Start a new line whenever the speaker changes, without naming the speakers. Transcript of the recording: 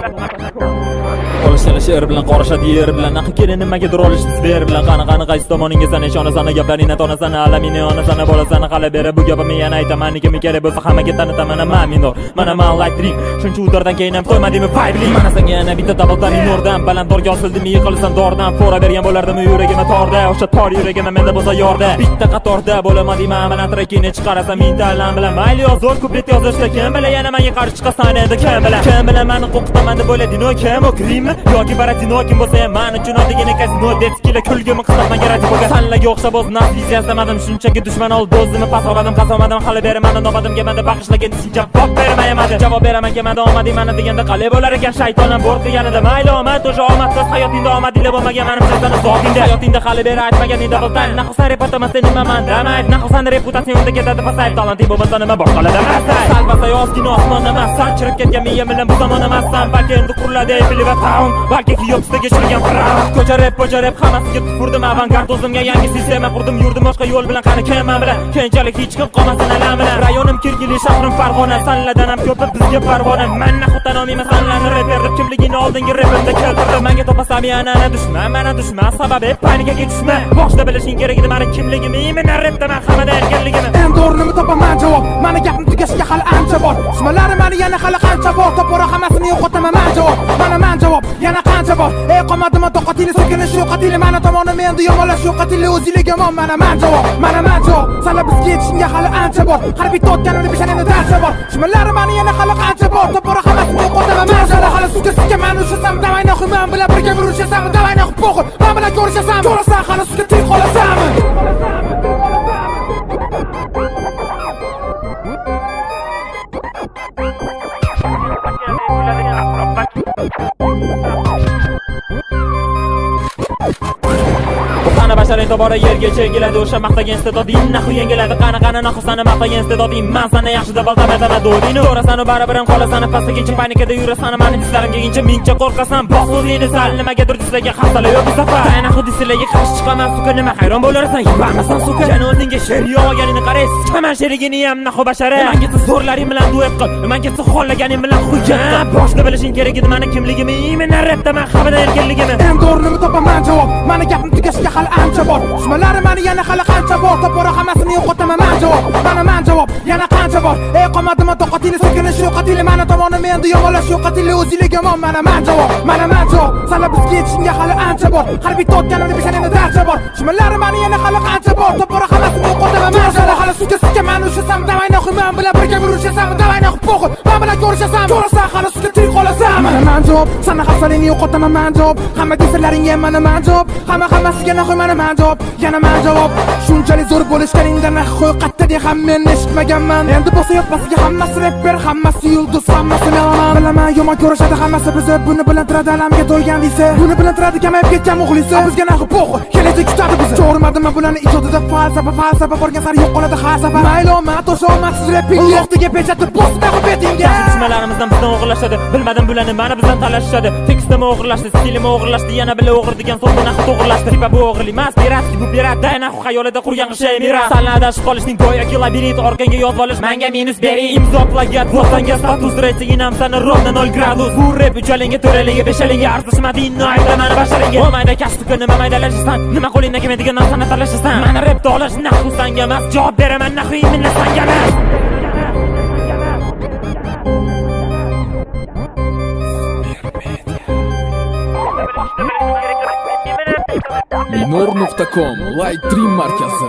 Olishgan she'r bilan qorishadi yer bilan naqi kelin nimaga olishdi sfer bilan qani qaysi tomoningga ishonasan gaplaring tonasan alamini onasan bolasan qala beri bu gapimni yana aytaman nima kerak bo'lsa hammaga tanitaman man minor mana man like drink shuncha udardan keyin ham qo'ymadimmi fayli mana senga yana bitta double minordan balandorga osildim yiqilsam dordan fora bergan bo'lardim yuragimga torda o'sha tor yuragimga menda bo'lsa yorda bitta qatorda bo'lamadim mana trekini chiqarasan mintalan bilan mayli yozor kuplet yozishda kim bilan yana menga qarshi chiqasan endi kim bilan meni qo'rqitaman deb o'ylading kim o'krimi yoki baratino kim bo'lsa ham men uchun oddiygina kazino detskila kulgimni qisqatman kerak bo'lgan sanlarga o'xshab o'z nafis yasamadim shunchaki dushman oldi o'zimni pas oladim qasomadim hali beraman nobadim kelmadi bag'ishlagan javob bermayman javob beraman kelmadi omadim mana deganda qalay bo'lar ekan shaytonam bor qilganida mayli omad o'sha omadsiz hayotingda omadingda bo'lmagan menimcha sana zotingda hayotingda hali beri aytmaganingda biltan naqsan reputaman sen nimaman damayt naqsan reputatsiyonda ketadi pasayib talanting bo'lmasa nima boshqalardan salbasa yozgina osmon emas sanchirib ketgan miya bilan bu zamon emassan balki endi quriladi Eiffel va Town balki Kiyovsdagi chirgan Firaun ko'cha rep hammasiga tufurdim avangard o'zimga yangi sistema qurdim yurdim boshqa yo'l bilan qani kim men bilan keyinchalik hech kim qolmasin alam bilan rayonim Kirgili shahrim Farg'ona sanlardan ham ko'p bizga parvona men nahotdan olmayman sanlarni reper deb kimligini oldingi repimda keltirdim menga topasam yana mana dushman sababi panikaga tushma boshda bilishing kerak edi meni kimligimni men repda men hammada erkinligimni
endi o'rnimni topaman javob meni gapim tugashiga hali ancha bor dushmanlar meni yana hali qancha bor topora hammasini yo'qotaman men javob mana men javob yana qancha bor ey qomadimi toqatili so'kinish yo'qatili mana tomonim endi yomonlash yo'qatili o'zingga yomon mana men javob sanlar bizga yetishingga hali ancha bor har bitta o'tganimni bishanimda darcha bor dushmanlar meni yana hali qancha bor topora hammasini yo'qotaman men javob hali sukka meni ushlasam davay naxuy men bilan birga urushasan davay naxuy po'xir men bilan ko'rishasan ko'rasan hali sukka tirik qolasanmi
basharing tobora yerga chekiladi o'sha maqtagan istedoding naxu yengiladi qani naxusani maqtagan istedoding men sana yaxshi deb aldamadan do'ding ko'rasan baribir ham qolasan pastgacha panikada yurasan meni dislarim kelguncha mingcha qo'rqasan bos o'zingni sal nimagadir dislaga xastalar yo'q bu safar naxu dislaga qarshi chiqaman suka nima hayron bo'larsan yurmasan suka jani o'zingga sher yo'g'aganing qaraysiz chiqaman sherigini ham naxu bashara menga zo'rlaring bilan duet qil menga xohlaganing bilan xuja boshda bilishing kerak edi meni kimligimni men rapda men xabarda erkinligimni
endi o'rnimni topaman javob meni gapim tugashiga hali ancha bor dushmanlar meni yana hali qancha bor topora hammasini yo'qotaman men javob yana qancha bor ey qomadimi toqatili so'kinish yo'qatili mana tomonim endi yomonlash yo'qatili o'zingga yomon mana men javob sanlar bizga yetishingga hali ancha bor har bitta o'tganimni bishanimda darcha bor dushmanlar meni yana hali qancha bor topora hammasini yo'qotaman men javob hali sukka meni ushlasam davay naxuy men bilan birga urushasan davay naxuy po'xir men bilan ko'rishasan ko'rasan hali sukka tirik qolasan mana men javob sana xafaligingni yo'qotaman men javob hamma desallaringga mana men javob hammasiga naxuy mana men javob yana men javob shunchalik zo'r bo'lishganingda naxuy qattading ham men eshitmaganman endi bo'lsa yo'qmasiga hammasi rapper hammasi yulduz hammasi melaman bilaman yomon ko'rishadi hammasi bizni buni bilan turadi alamga to'ygan deysa buni bilan turadi kamayib ketgan muxlisi bizga naxuy po'xir kelajak kutadi bizni ko'rmadimmi bularni ijodida falsafa borgan sari yo'q qoladi har safar mayli omad o'sha omadsiz rapping yo'qdiga pechatib bosib naxuy betingga
dushmanlarimizdan bizdan o'g'irlashadi bilmadim bularni mana bizdan talashishadi tekstim o'g'irlashdi stilim o'g'irlashdi yana bile o'g'ir degan so'zni naxuy to'g'irlashdi tipa bu o'g'irlik emas piratki bu pirat naxuy xayolida qurgan shay miras sanlar adashib qolishning go'yoki labirint orqanga yozib olish menga minus bering imzo plagiat bo'lsanga status reytingin ham sana rovna 0 gradus bu rep uchalinga to'ralinga beshalinga arzishmadi innoyda mana basharinga bo'lmaydi kasbga nima maydalashasan nima qo'lingdan kelmaydigan narsani talashasan mana repda olish naxuy sanga emas javob beraman naxuy minna sanga emas
Minor.com Light Dream markasi